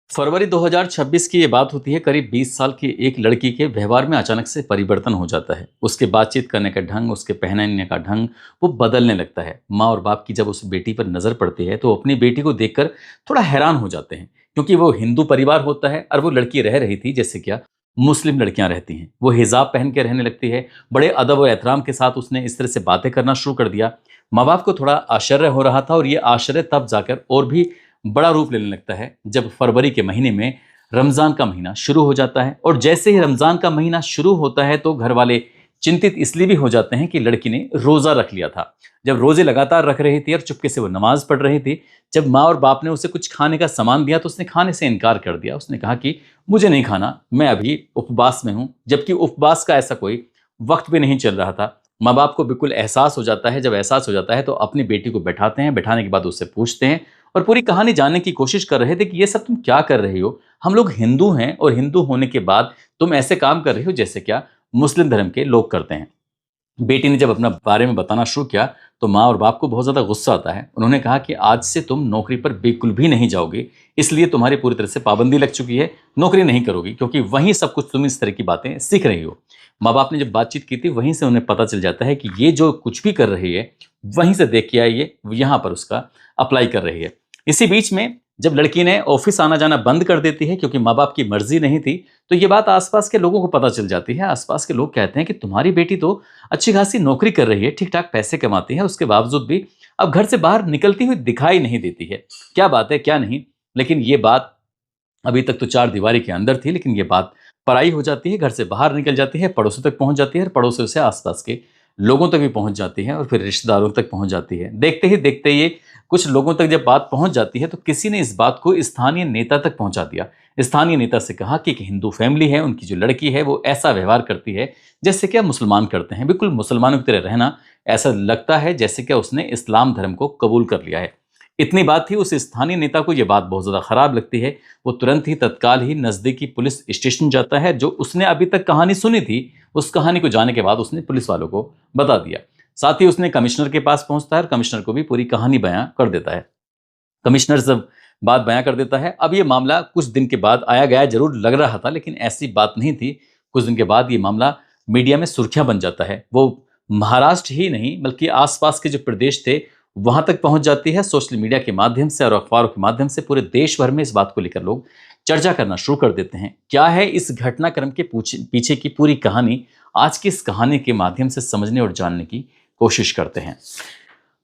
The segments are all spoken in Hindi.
फरवरी 2026 की ये बात होती है। करीब 20 साल की एक लड़की के व्यवहार में अचानक से परिवर्तन हो जाता है। उसके बातचीत करने का ढंग, उसके पहनने का ढंग वो बदलने लगता है। माँ और बाप की जब उस बेटी पर नज़र पड़ती है तो अपनी बेटी को देखकर थोड़ा हैरान हो जाते हैं, क्योंकि वो हिंदू परिवार होता है और वो लड़की रह रही थी जैसे क्या मुस्लिम लड़कियां रहती हैं। वो हिजाब पहन के रहने लगती है। बड़े अदब और एहतराम के साथ उसने इस तरह से बातें करना शुरू कर दिया। माँ बाप को थोड़ा आश्चर्य हो रहा था, और ये आश्चर्य तब जाकर और भी बड़ा रूप लेने लगता है जब फरवरी के महीने में रमजान का महीना शुरू हो जाता है। और जैसे ही रमजान का महीना शुरू होता है तो घर वाले चिंतित इसलिए भी हो जाते हैं कि लड़की ने रोजा रख लिया था। जब रोजे लगातार रख रही थी और चुपके से वो नमाज पढ़ रही थी, जब माँ और बाप ने उसे कुछ खाने का सामान दिया तो उसने खाने से इनकार कर दिया। उसने कहा कि मुझे नहीं खाना, मैं अभी उपवास में हूँ, जबकि उपवास का ऐसा कोई वक्त भी नहीं चल रहा था। माँ बाप को बिल्कुल एहसास हो जाता है। जब एहसास हो जाता है तो अपनी बेटी को बैठाते हैं। बैठाने के बाद उससे पूछते हैं और पूरी कहानी जानने की कोशिश कर रहे थे कि ये सब तुम क्या कर रही हो। हम लोग हिंदू हैं और हिंदू होने के बाद तुम ऐसे काम कर रही हो जैसे क्या मुस्लिम धर्म के लोग करते हैं। बेटी ने जब अपना बारे में बताना शुरू किया तो माँ और बाप को बहुत ज़्यादा गुस्सा आता है। उन्होंने कहा कि आज से तुम नौकरी पर बिल्कुल भी नहीं जाओगे, इसलिए तुम्हारी पूरी तरह से पाबंदी लग चुकी है। नौकरी नहीं करोगी क्योंकि वहीं सब कुछ तुम इस तरह की बातें सीख रही हो। माँ बाप ने जब बातचीत की थी वहीं से उन्हें पता चल जाता है कि ये जो कुछ भी कर रही है वहीं से देख के आई, ये यहाँ पर उसका अप्लाई कर रही है। इसी बीच में जब लड़की ने ऑफिस आना जाना बंद कर देती है क्योंकि माँ बाप की मर्जी नहीं थी, तो ये बात आसपास के लोगों को पता चल जाती है। आसपास के लोग कहते हैं कि तुम्हारी बेटी तो अच्छी खासी नौकरी कर रही है, ठीक ठाक पैसे कमाती है, उसके बावजूद भी अब घर से बाहर निकलती हुई दिखाई नहीं देती है। क्या बात है क्या नहीं। लेकिन ये बात अभी तक तो चार दीवारी के अंदर थी, लेकिन ये बात पराई हो जाती है, घर से बाहर निकल जाती है, पड़ोसों तक पहुंच जाती है, और पड़ोसों से आसपास के लोगों तक भी पहुंच जाती है, और फिर रिश्तेदारों तक पहुंच जाती है। देखते ही देखते ये कुछ लोगों तक जब बात पहुंच जाती है तो किसी ने इस बात को स्थानीय नेता तक पहुंचा दिया। स्थानीय नेता से कहा कि एक हिंदू फैमिली है, उनकी जो लड़की है वो ऐसा व्यवहार करती है जैसे क्या मुसलमान करते हैं, बिल्कुल मुसलमानों की तरह रहना। ऐसा लगता है जैसे क्या उसने इस्लाम धर्म को कबूल कर लिया है। इतनी बात थी, उस स्थानीय नेता को यह बात बहुत ज्यादा खराब लगती है। वो तुरंत ही तत्काल ही नजदीकी पुलिस स्टेशन जाता है। जो उसने अभी तक कहानी सुनी थी उस कहानी को जानने के बाद उसने पुलिस वालों को बता दिया। साथ ही उसने कमिश्नर के पास पहुंचता है और कमिश्नर को भी पूरी कहानी बयां कर देता है। कमिश्नर जब बात बयां कर देता है, अब ये मामला कुछ दिन के बाद आया गया जरूर लग रहा था, लेकिन ऐसी बात नहीं थी। कुछ दिन के बाद ये मामला मीडिया में सुर्खियां बन जाता है। वो महाराष्ट्र ही नहीं बल्कि आसपास के जो प्रदेश थे वहां तक पहुंच जाती है। सोशल मीडिया के माध्यम से और अखबारों के माध्यम से पूरे देश भर में इस बात को लेकर लोग चर्चा करना शुरू कर देते हैं। क्या है इस घटनाक्रम के पीछे की पूरी कहानी, आज की इस कहानी के माध्यम से समझने और जानने की कोशिश करते हैं।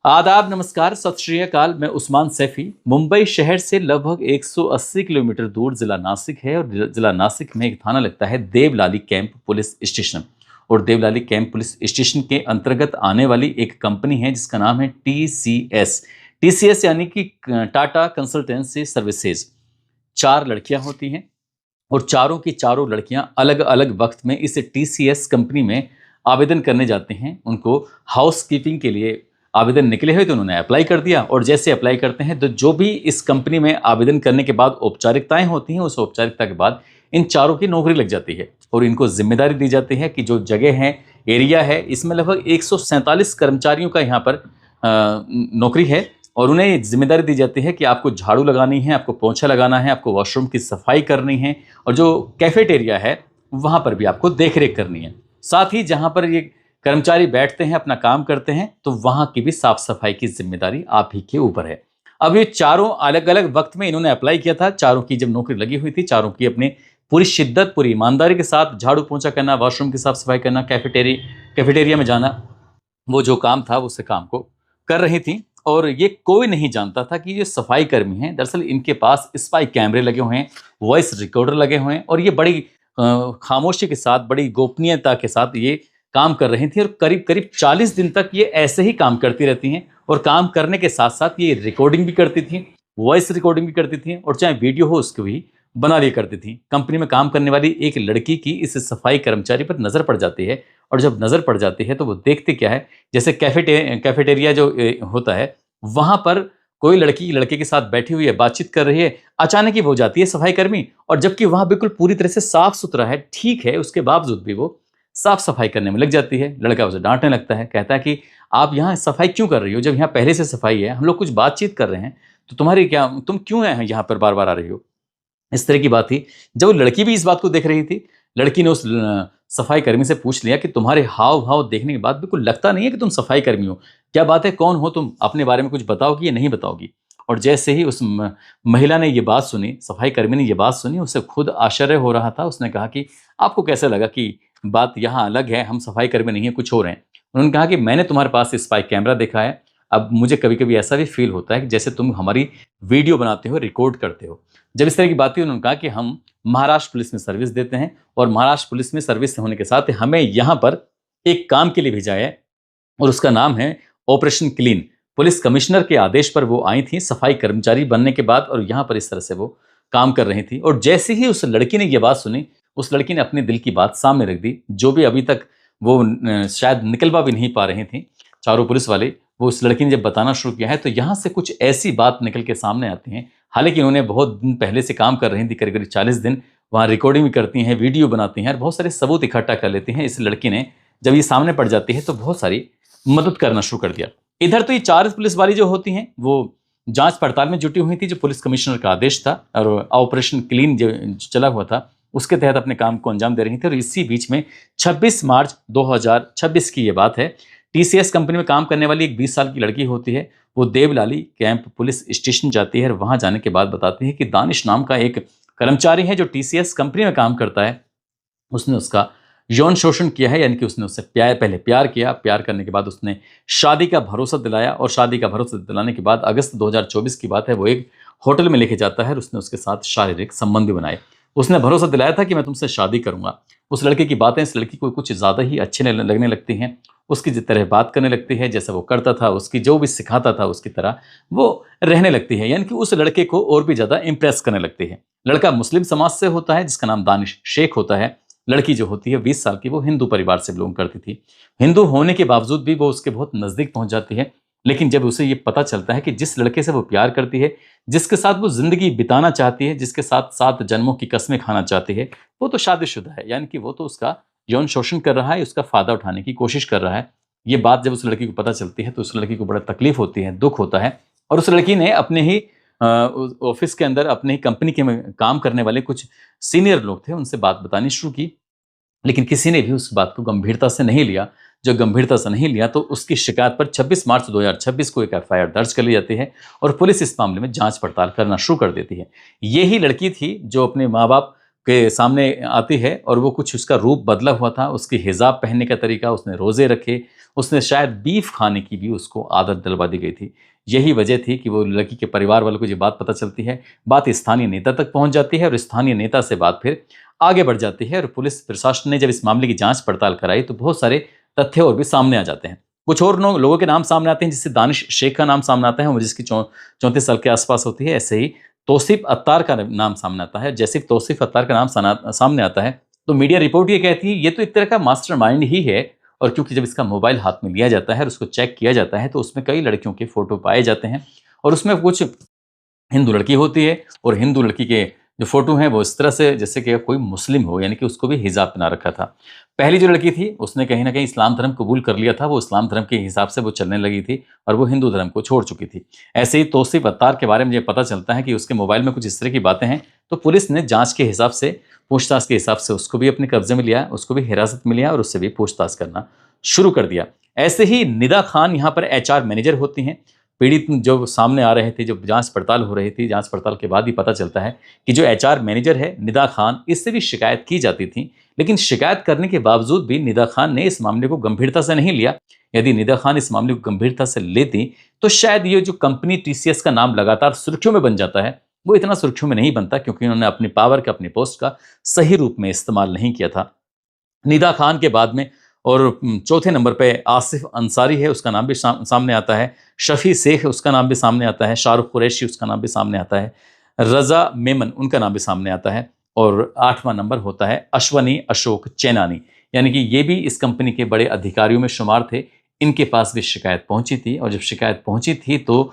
आदाब, नमस्कार, सत श्री अकाल। मैं उस्मान सैफी मुंबई शहर से लगभग 180 किलोमीटर दूर जिला नासिक है, और जिला नासिक में एक थाना लगता है देवलाली कैंप पुलिस स्टेशन। और देवलाली कैंप पुलिस स्टेशन के अंतर्गत आने वाली एक कंपनी है जिसका नाम है TCS। TCS यानी कि टाटा कंसल्टेंसी सर्विसेज। चार लड़कियां होती हैं और चारों की चारों लड़कियां अलग अलग वक्त में इस TCS कंपनी में आवेदन करने जाते हैं। उनको हाउस कीपिंग के लिए आवेदन निकले हुए तो उन्होंने अप्लाई कर दिया, और जैसे अप्लाई करते हैं तो जो भी इस कंपनी में आवेदन करने के बाद औपचारिकताएं होती हैं, उस औपचारिकता के बाद इन चारों की नौकरी लग जाती है। और इनको जिम्मेदारी दी जाती है कि जो जगह है, एरिया है, इसमें लगभग 147 कर्मचारियों का यहाँ पर नौकरी है। और उन्हें ये जिम्मेदारी दी जाती है कि आपको झाड़ू लगानी है, आपको पोंछा लगाना है, आपको वॉशरूम की सफाई करनी है, और जो कैफेटेरिया है वहाँ पर भी आपको देख रेख करनी है। साथ ही जहाँ पर ये कर्मचारी बैठते हैं, अपना काम करते हैं, तो वहाँ की भी साफ सफाई की जिम्मेदारी आप ही के ऊपर है। अब ये चारों अलग अलग वक्त में इन्होंने अप्लाई किया था। चारों की जब नौकरी लगी हुई थी, चारों की अपने पूरी शिद्दत, पूरी ईमानदारी के साथ झाड़ू पोंछा करना, वॉशरूम की साफ सफाई करना, कैफेटेरिया में जाना, वो जो काम था उस काम को कर रही थी। और ये कोई नहीं जानता था कि ये सफाई कर्मी हैं। दरअसल इनके पास स्पाई कैमरे लगे हुए हैं, वॉइस रिकॉर्डर लगे हुए हैं, और ये बड़ी खामोशी के साथ, बड़ी गोपनीयता के साथ ये काम कर रही थी। और करीब करीब 40 दिन तक ये ऐसे ही काम करती रहती हैं, और काम करने के साथ साथ ये रिकॉर्डिंग भी करती थी, वॉइस रिकॉर्डिंग भी करती थी, और चाहे वीडियो हो उसको भी बना लिया करती थी। कंपनी में काम करने वाली एक लड़की की इस सफाई कर्मचारी पर नज़र पड़ जाती है, और जब नज़र पड़ जाती है तो वो देखते क्या है, जैसे कैफेटेरिया जो होता है वहाँ पर कोई लड़की लड़के के साथ बैठी हुई है, बातचीत कर रही है, अचानक ही वो जाती है सफाई कर्मी, और जबकि वहाँ बिल्कुल पूरी तरह से साफ सुथरा है, ठीक है, उसके बावजूद भी वो साफ सफाई करने में लग जाती है। लड़का उसे डांटने लगता है, कहता है कि आप यहाँ सफाई क्यों कर रही हो जब यहाँ पहले से सफाई है, हम लोग कुछ बातचीत कर रहे हैं, तो तुम क्यों है यहाँ पर बार बार आ रही हो। इस तरह की बात थी। जब वो लड़की भी इस बात को देख रही थी, लड़की ने उस सफाई कर्मी से पूछ लिया कि तुम्हारे हाव-भाव देखने के बाद बिल्कुल लगता नहीं है कि तुम सफाई कर्मी हो। क्या बात है, कौन हो तुम? अपने बारे में कुछ बताओगी या नहीं बताओगी? और जैसे ही उस महिला ने ये बात सुनी, सफाई कर्मी ने ये बात सुनी, उसे खुद आश्चर्य हो रहा था। उसने कहा कि आपको कैसे लगा कि बात यहाँ अलग है, हम सफाई कर्मी नहीं हैं, कुछ और हैं? उन्होंने कहा कि मैंने तुम्हारे पास स्पाई कैमरा देखा है। अब मुझे कभी-कभी ऐसा भी फ़ील होता है कि जैसे तुम हमारी वीडियो बनाते हो, रिकॉर्ड करते हो। जब इस तरह की बात हुई, उन्होंने कहा कि हम महाराष्ट्र पुलिस में सर्विस देते हैं और महाराष्ट्र पुलिस में सर्विस होने के साथ हमें यहाँ पर एक काम के लिए भेजा है और उसका नाम है ऑपरेशन क्लीन। पुलिस कमिश्नर के आदेश पर वो आई थी सफाई कर्मचारी बनने के बाद और यहाँ पर इस तरह से वो काम कर रही थी। और जैसे ही उस लड़की ने ये बात सुनी, उस लड़की ने अपने दिल की बात सामने रख दी, जो भी अभी तक वो शायद निकलवा भी नहीं पा रही थी चारों पुलिस वाले। वो उस लड़की ने जब बताना शुरू किया है तो यहाँ से कुछ ऐसी बात निकल के सामने आती हैं। हालाँकि उन्होंने बहुत दिन पहले से काम कर रही थी, करीब-करीब 40 दिन वहाँ रिकॉर्डिंग भी करती हैं, वीडियो बनाती हैं और बहुत सारे सबूत इकट्ठा कर लेती हैं। इस लड़की ने जब ये सामने पड़ जाती है तो बहुत सारी मदद करना शुरू कर दिया। इधर तो ये 4 पुलिस वाली जो होती हैं, वो जाँच पड़ताल में जुटी हुई थी, जो पुलिस कमिश्नर का आदेश था और ऑपरेशन क्लीन जो चला हुआ था, उसके तहत अपने काम को अंजाम दे रही थी। और इसी बीच में 26 मार्च 2026 की ये बात है, टीसीएस कंपनी में काम करने वाली एक 20 साल की लड़की होती है। वो देवलाली कैंप पुलिस स्टेशन जाती है और वहाँ जाने के बाद बताती है कि दानिश नाम का एक कर्मचारी है जो टीसीएस कंपनी में काम करता है। उसने उसका यौन शोषण किया है, यानी कि उसने उससे पहले प्यार किया, प्यार करने के बाद उसने शादी का भरोसा दिलाया और शादी का भरोसा दिलाने के बाद अगस्त 2024 की बात है, वो एक होटल में लेके जाता है और उसने उसके साथ शारीरिक संबंध भी बनाए। उसने भरोसा दिलाया था कि मैं तुमसे शादी करूंगा। उस लड़के की बातें इस लड़की को कुछ ज़्यादा ही अच्छे लगने लगती हैं। उसकी जिस तरह बात करने लगती है, जैसा वो करता था, उसकी जो भी सिखाता था उसकी तरह वो रहने लगती है, यानी कि उस लड़के को और भी ज़्यादा इम्प्रेस करने लगती है। लड़का मुस्लिम समाज से होता है जिसका नाम दानिश शेख होता है। लड़की जो होती है 20 साल की, वो हिंदू परिवार से बिलोंग करती थी। हिंदू होने के बावजूद भी वो उसके बहुत नज़दीक पहुंच जाती है। लेकिन जब उसे ये पता चलता है कि जिस लड़के से वो प्यार करती है, जिसके साथ वो ज़िंदगी बिताना चाहती है, जिसके साथ 7 जन्मों की कस्में खाना चाहती है, वो तो शादीशुदा है, यानी कि वो तो उसका यौन शोषण कर रहा है, उसका फ़ायदा उठाने की कोशिश कर रहा है। ये बात जब उस लड़की को पता चलती है तो उस लड़की को बड़ा तकलीफ़ होती है, दुःख होता है और उस लड़की ने अपने ही उस ऑफ़िस के अंदर अपने ही कंपनी के में काम करने वाले कुछ सीनियर लोग थे, उनसे बात बतानी शुरू की। लेकिन किसी ने भी उस बात को गंभीरता से नहीं लिया। जो गंभीरता से नहीं लिया तो उसकी शिकायत पर 26 मार्च 2026 को एक एफआईआर दर्ज कर ली जाती है और पुलिस इस मामले में जांच पड़ताल करना शुरू कर देती है। यही लड़की थी जो अपने माँ-बाप के सामने आती है और वो कुछ उसका रूप बदला हुआ था, उसकी हिजाब पहनने का तरीका, उसने रोज़े रखे, उसने शायद बीफ खाने की भी उसको आदत डलवा दी गई थी। यही वजह थी कि वो लड़की के परिवार वालों को ये बात पता चलती है, बात स्थानीय नेता तक पहुँच जाती है और स्थानीय नेता से बात फिर आगे बढ़ जाती है और पुलिस प्रशासन ने जब इस मामले की जांच पड़ताल कराई तो बहुत सारे तथ्य और भी सामने आ जाते हैं। कुछ और लोगों के नाम सामने आते हैं, जिससे दानिश शेख का नाम सामने आता है, वो जिसकी 34 साल के आसपास होती है। ऐसे ही तौसीफ अत्तार का नाम सामने आता है। जैसे ही तौसीफ अत्तार का नाम सामने आता है तो मीडिया रिपोर्ट ये कहती है ये तो एक तरह का मास्टरमाइंड ही है। और क्योंकि जब इसका मोबाइल हाथ में लिया जाता है और उसको चेक किया जाता है तो उसमें कई लड़कियों के फोटो पाए जाते हैं और उसमें कुछ हिंदू लड़की होती है और हिंदू लड़की के जो फ़ोटो हैं वो इस तरह से जैसे कि कोई मुस्लिम हो, यानी कि उसको भी हिजाब पहना रखा था। पहली जो लड़की थी उसने कहीं न कहीं इस्लाम धर्म कबूल कर लिया था, वो इस्लाम धर्म के हिसाब से वो चलने लगी थी और वो हिंदू धर्म को छोड़ चुकी थी। ऐसे ही तौसीफ अत्तार के बारे में ये पता चलता है कि उसके मोबाइल में कुछ इस तरह की बातें हैं, तो पुलिस ने जाँच के हिसाब से, पूछताछ के हिसाब से उसको भी अपने कब्ज़े में लिया, उसको भी हिरासत में लिया और उससे भी पूछताछ करना शुरू कर दिया। ऐसे ही निदा खान यहाँ पर एचआर मैनेजर होती हैं। पीड़ित जो सामने आ रहे थे, जो जाँच पड़ताल हो रही थी, जाँच पड़ताल के बाद ही पता चलता है कि जो एचआर मैनेजर है निदा खान, इससे भी शिकायत की जाती थी। लेकिन शिकायत करने के बावजूद भी निदा खान ने इस मामले को गंभीरता से नहीं लिया। यदि निदा खान इस मामले को गंभीरता से लेती तो शायद ये जो कंपनी टीसीएस का नाम लगातार सुर्खियों में बन जाता है, वो इतना सुर्खियों में नहीं बनता, क्योंकि उन्होंने अपनी पावर का, अपनी पोस्ट का सही रूप में इस्तेमाल नहीं किया था। निदा खान के बाद में और चौथे नंबर पे आसिफ अंसारी है, उसका नाम भी सामने आता है। शफ़ी शेख, उसका नाम भी सामने आता है। शाहरुख कुरैशी, उसका नाम भी सामने आता है। रज़ा मेमन, उनका नाम भी सामने आता है। और 8वां नंबर होता है अश्वनी अशोक चैनानी, यानी कि ये भी इस कंपनी के बड़े अधिकारियों में शुमार थे। इनके पास भी शिकायत पहुंची थी और जब शिकायत पहुंची थी तो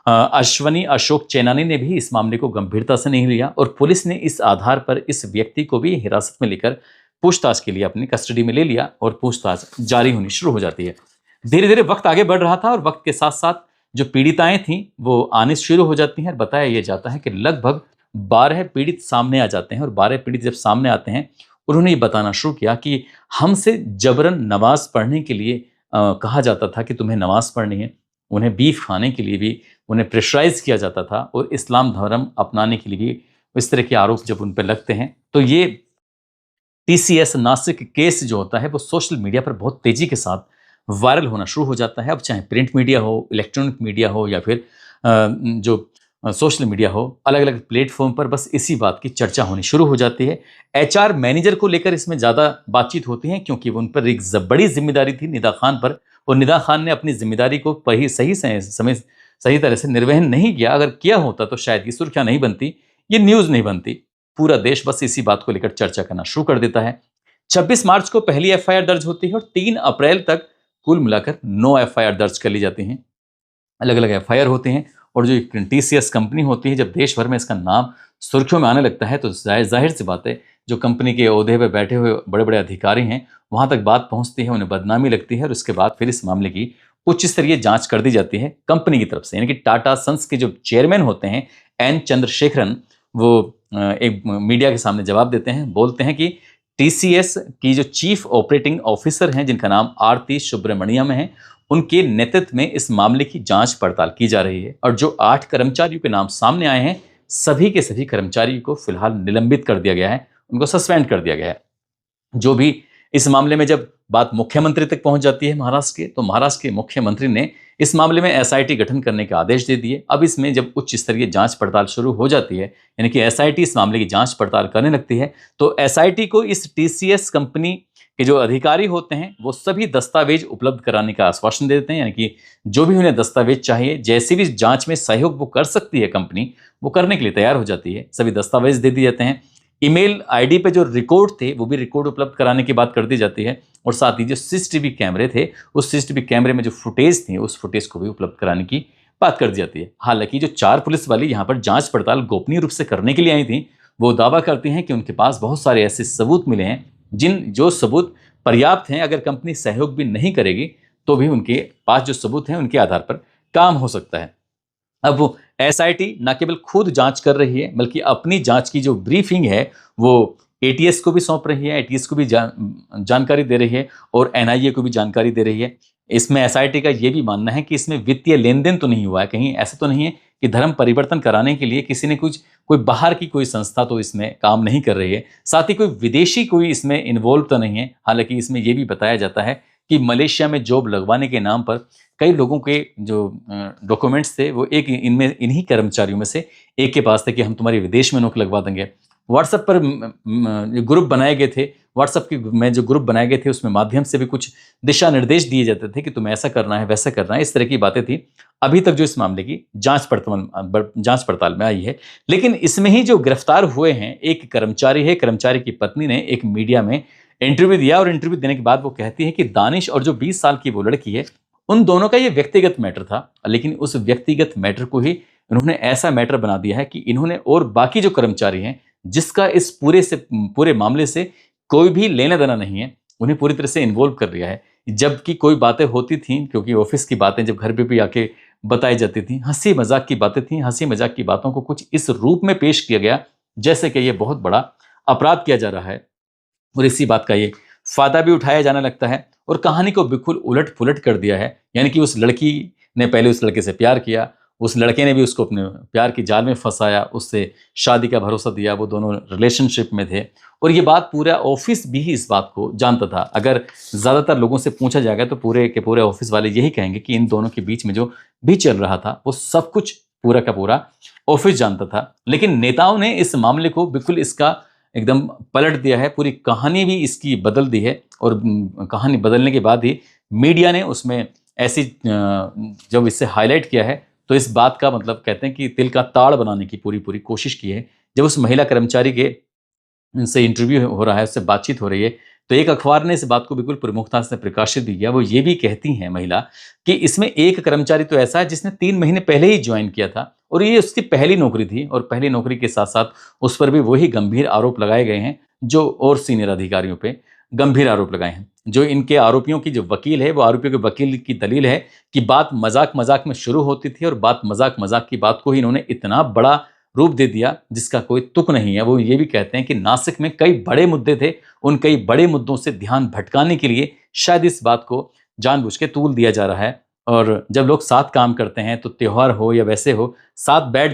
अश्वनी अशोक चैनानी ने भी इस मामले को गंभीरता से नहीं लिया और पुलिस ने इस आधार पर इस व्यक्ति को भी हिरासत में लेकर पूछताछ के लिए अपनी कस्टडी में ले लिया और पूछताछ जारी होनी शुरू हो जाती है। धीरे धीरे वक्त आगे बढ़ रहा था और वक्त के साथ साथ जो पीड़िताएं थीं वो आने शुरू हो जाती हैं और बताया यह जाता है कि लगभग 12 पीड़ित सामने आ जाते हैं और 12 पीड़ित जब सामने आते हैं, उन्होंने ये बताना शुरू किया कि हमसे जबरन नमाज़ पढ़ने के लिए कहा जाता था कि तुम्हें नमाज़ पढ़नी है। उन्हें बीफ खाने के लिए भी उन्हें प्रेशराइज़ किया जाता था और इस्लाम धर्म अपनाने के लिए भी इस तरह के आरोप जब उन पे लगते हैं, तो ये टीसीएस नासिक केस जो होता है वो सोशल मीडिया पर बहुत तेजी के साथ वायरल होना शुरू हो जाता है। अब चाहे प्रिंट मीडिया हो, इलेक्ट्रॉनिक मीडिया हो या फिर जो सोशल मीडिया हो, अलग अलग प्लेटफॉर्म पर बस इसी बात की चर्चा होनी शुरू हो जाती है। एचआर मैनेजर को लेकर इसमें ज़्यादा बातचीत होती है क्योंकि उन पर एक बड़ी जिम्मेदारी थी निदा खान पर, और निदा खान ने अपनी जिम्मेदारी को सही तरह से निर्वहन नहीं किया। अगर किया होता तो शायद ये सुर्खियां नहीं बनती, ये न्यूज़ नहीं बनती। पूरा देश बस इसी बात को लेकर चर्चा करना शुरू कर देता है। 26 मार्च को पहली एफआईआर दर्ज होती है और 3 अप्रैल तक कुल मिलाकर 9 एफआईआर दर्ज कर ली जाती हैं। अलग अलग एफआईआर होते हैं और जो टीसीएस कंपनी होती है, जब देश भर में इसका नाम सुर्खियों में आने लगता है तो जाहिर सी बात है, जो कंपनी के ओहदे पे बैठे हुए बड़े बड़े अधिकारी हैं वहां तक बात पहुंचती है, उन्हें बदनामी लगती है और उसके बाद फिर इस मामले की उच्च स्तरीय जांच कर दी जाती है कंपनी की तरफ से। यानी कि टाटा सन्स के जो चेयरमैन होते हैं एन चंद्रशेखरन, वो एक मीडिया के सामने जवाब देते हैं, बोलते हैं कि टीसीएस की जो चीफ ऑपरेटिंग ऑफिसर हैं जिनका नाम आरती सुब्रमण्यम है, उनके नेतृत्व में इस मामले की जांच पड़ताल की जा रही है और जो 8 कर्मचारियों के नाम सामने आए हैं, सभी के सभी कर्मचारियों को फिलहाल निलंबित कर दिया गया है, उनको सस्पेंड कर दिया गया है। जो भी इस मामले में जब बात मुख्यमंत्री तक पहुंच जाती है महाराष्ट्र के, तो महाराष्ट्र के मुख्यमंत्री ने इस मामले में एसआईटी गठन करने के आदेश दे दिए। अब इसमें जब उच्च स्तरीय जांच पड़ताल शुरू हो जाती है, यानी कि एसआईटी इस मामले की जांच पड़ताल करने लगती है, तो एसआईटी को इस टीसीएस कंपनी के जो अधिकारी होते हैं वो सभी दस्तावेज उपलब्ध कराने का आश्वासन दे देते हैं। यानी कि जो भी उन्हें दस्तावेज चाहिए, जैसी भी जांच में सहयोग वो कर सकती है कंपनी, वो करने के लिए तैयार हो जाती है। सभी दस्तावेज दे दिए जाते हैं। ईमेल आईडी पे जो रिकॉर्ड थे वो भी रिकॉर्ड उपलब्ध कराने की बात कर दी जाती है और साथ ही जो सीसीटीवी कैमरे थे, उस सीसीटीवी कैमरे में जो फुटेज थी उस फुटेज को भी उपलब्ध कराने की बात कर दी जाती है। हालांकि जो 4 पुलिस वाली यहाँ पर जांच पड़ताल गोपनीय रूप से करने के लिए आई थी, वो दावा करती हैं कि उनके पास बहुत सारे ऐसे सबूत मिले हैं जो सबूत पर्याप्त हैं। अगर कंपनी सहयोग भी नहीं करेगी तो भी उनके पास जो सबूत हैं उनके आधार पर काम हो सकता है। अब वो एसआईटी न केवल खुद जांच कर रही है बल्कि अपनी जांच की जो ब्रीफिंग है वो एटीएस को भी सौंप रही है, एटीएस को भी जानकारी दे रही है और एनआईए को भी जानकारी दे रही है। इसमें एसआईटी का ये भी मानना है कि इसमें वित्तीय लेन देन तो नहीं हुआ है, कहीं ऐसा तो नहीं है कि धर्म परिवर्तन कराने के लिए किसी ने कोई बाहर की कोई संस्था तो इसमें काम नहीं कर रही है, साथ ही कोई विदेशी कोई इसमें इन्वॉल्व तो नहीं है। हालांकि इसमें यह भी बताया जाता है कि मलेशिया में जॉब लगवाने के नाम पर कई लोगों के जो डॉक्यूमेंट्स थे वो इन्हीं कर्मचारियों में से एक के पास थे कि हम तुम्हारी विदेश में नौकरी लगवा देंगे। व्हाट्सएप पर ग्रुप बनाए गए थे, व्हाट्सएप में जो ग्रुप बनाए गए थे उसमें माध्यम से भी कुछ दिशा निर्देश दिए जाते थे कि तुम्हें ऐसा करना है, वैसा करना है, इस तरह की बातें थी। अभी तक जो इस मामले की जांच पड़ताल में आई है, लेकिन इसमें ही जो गिरफ्तार हुए हैं एक कर्मचारी है, कर्मचारी की पत्नी ने एक मीडिया में इंटरव्यू दिया और इंटरव्यू देने के बाद वो कहती है कि दानिश और जो 20 साल की वो लड़की है, उन दोनों का ये व्यक्तिगत मैटर था, लेकिन उस व्यक्तिगत मैटर को ही इन्होंने ऐसा मैटर बना दिया है कि इन्होंने और बाकी जो कर्मचारी हैं जिसका इस पूरे मामले से कोई भी लेना देना नहीं है, उन्हें पूरी तरह से इन्वॉल्व कर दिया है। जबकि कोई बातें होती थी, क्योंकि ऑफिस की बातें जब घर पे भी आके बताई जाती थी, हंसी मजाक की बातें थी, हंसी मजाक की बातों को कुछ इस रूप में पेश किया गया जैसे कि ये बहुत बड़ा अपराध किया जा रहा है और इसी बात का ये फायदा भी उठाया जाने लगता है और कहानी को बिल्कुल उलट पुलट कर दिया है। यानी कि उस लड़की ने पहले उस लड़के से प्यार किया, उस लड़के ने भी उसको अपने प्यार की जाल में फंसाया, उससे शादी का भरोसा दिया, वो दोनों रिलेशनशिप में थे और ये बात पूरा ऑफिस भी इस बात को जानता था। अगर ज़्यादातर लोगों से पूछा जाएगा तो पूरे के पूरे ऑफिस वाले यही कहेंगे कि इन दोनों के बीच में जो भी चल रहा था वो सब कुछ पूरा का पूरा ऑफिस जानता था। लेकिन नेताओं ने इस मामले को बिल्कुल इसका एकदम पलट दिया है, पूरी कहानी भी इसकी बदल दी है और कहानी बदलने के बाद ही मीडिया ने उसमें ऐसी जब इससे हाईलाइट किया है तो इस बात का मतलब कहते हैं कि तिल का ताड़ बनाने की पूरी कोशिश की है। जब उस महिला कर्मचारी के से इंटरव्यू हो रहा है, उससे बातचीत हो रही है, तो एक अखबार ने इस बात को बिल्कुल प्रमुखता से प्रकाशित भी किया। वो ये भी कहती हैं महिला कि इसमें एक कर्मचारी तो ऐसा है जिसने 3 महीने पहले ही ज्वाइन किया था और ये उसकी पहली नौकरी थी और पहली नौकरी के साथ साथ उस पर भी वही गंभीर आरोप लगाए गए हैं जो और सीनियर अधिकारियों पे गंभीर आरोप लगाए हैं। जो इनके आरोपियों की जो वकील है, वो आरोपियों के वकील की दलील है कि बात मजाक मजाक में शुरू होती थी और बात मजाक मजाक की बात को ही इन्होंने इतना बड़ा रूप दे दिया जिसका कोई तुक नहीं है। वो ये भी कहते हैं कि नासिक में कई बड़े मुद्दे थे, उन कई बड़े मुद्दों से ध्यान भटकाने के लिए शायद इस बात को जानबूझ के तूल दिया जा रहा है। और जब लोग साथ काम करते हैं तो त्योहार हो या वैसे हो, साथ बैठ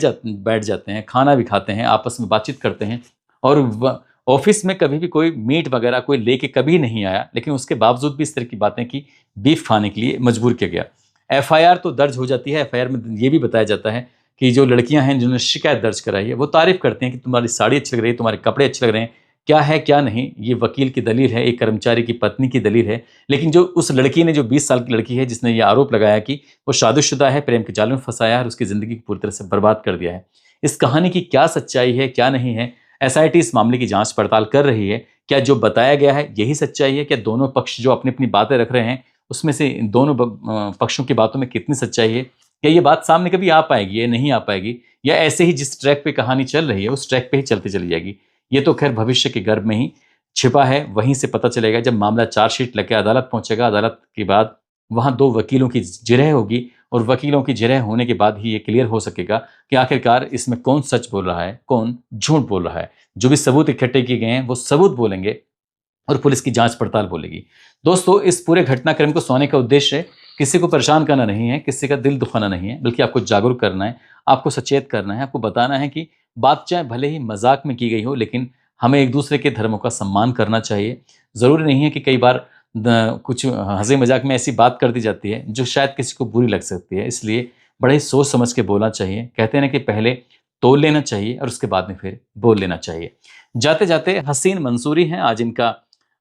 जाते हैं, खाना भी खाते हैं, आपस में बातचीत करते हैं। और ऑफिस में कभी भी कोई मीट वगैरह कोई लेके कभी नहीं आया, लेकिन उसके बावजूद भी इस तरह की बातें की, बीफ खाने के लिए मजबूर किया गया। एफआईआर तो दर्ज हो जाती है। एफआईआर में ये भी बताया जाता है कि जो लड़कियां हैं जिन्होंने शिकायत दर्ज कराई है, वो तारीफ करते हैं कि तुम्हारी साड़ी अच्छी लग रही है, तुम्हारे कपड़े अच्छे लग रहे हैं। क्या है क्या नहीं, ये वकील की दलील है, एक कर्मचारी की पत्नी की दलील है। लेकिन जो उस लड़की ने, जो 20 साल की लड़की है जिसने ये आरोप लगाया कि वो शादीशुदा है, प्रेम के जाल में फंसाया है और उसकी जिंदगी को पूरी तरह से बर्बाद कर दिया है, इस कहानी की क्या सच्चाई है क्या नहीं है, एसआईटी इस मामले की जांच पड़ताल कर रही है। क्या जो बताया गया है यही सच्चाई है? क्या दोनों पक्ष जो अपनी अपनी बातें रख रहे हैं उसमें से इन दोनों पक्षों की बातों में कितनी सच्चाई है? क्या ये बात सामने कभी आ पाएगी या नहीं आ पाएगी, या ऐसे ही जिस ट्रैक पे कहानी चल रही है उस ट्रैक पे ही चलती चली जाएगी? ये तो खैर भविष्य के गर्भ में ही छिपा है, वहीं से पता चलेगा जब मामला चार्जशीट लेके अदालत पहुंचेगा। अदालत के बाद वहां दो वकीलों की जिरह होगी, और वकीलों की जिरह होने के बाद ही ये क्लियर हो सकेगा कि आखिरकार इसमें कौन सच बोल रहा है, कौन झूठ बोल रहा है। जो भी सबूत इकट्ठे किए गए हैं वो सबूत बोलेंगे और पुलिस की जांच पड़ताल बोलेगी। दोस्तों, इस पूरे घटनाक्रम को सुनाने का उद्देश्य किसी को परेशान करना नहीं है, किसी का दिल दुखाना नहीं है, बल्कि आपको जागरूक करना है, आपको सचेत करना है, आपको बताना है कि बात चाहे भले ही मजाक में की गई हो, लेकिन हमें एक दूसरे के धर्मों का सम्मान करना चाहिए। ज़रूरी नहीं है कि कई बार कुछ हंसी मजाक में ऐसी बात कर दी जाती है जो शायद किसी को बुरी लग सकती है, इसलिए बड़े ही सोच समझ के बोलना चाहिए। कहते हैं ना कि पहले तोल लेना चाहिए और उसके बाद में फिर बोल लेना चाहिए। जाते जाते हसीन मंसूरी हैं, आज इनका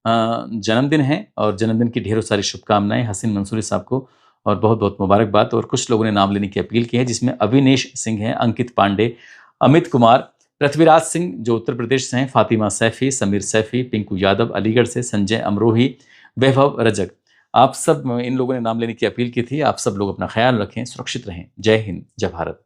जन्मदिन है और जन्मदिन की ढेरों सारी शुभकामनाएं हसीन मंसूरी साहब को, और बहुत बहुत मुबारकबाद। और कुछ लोगों ने नाम लेने की अपील की है, जिसमें अविनेश सिंह हैं, अंकित पांडे, अमित कुमार, पृथ्वीराज सिंह जो उत्तर प्रदेश से हैं, फातिमा सैफी, समीर सैफी, पिंकू यादव अलीगढ़ से, संजय अमरोही, वैभव रजक। आप सब इन लोगों ने नाम लेने की अपील की थी। आप सब लोग अपना ख्याल रखें, सुरक्षित रहें। जय हिंद, जय भारत।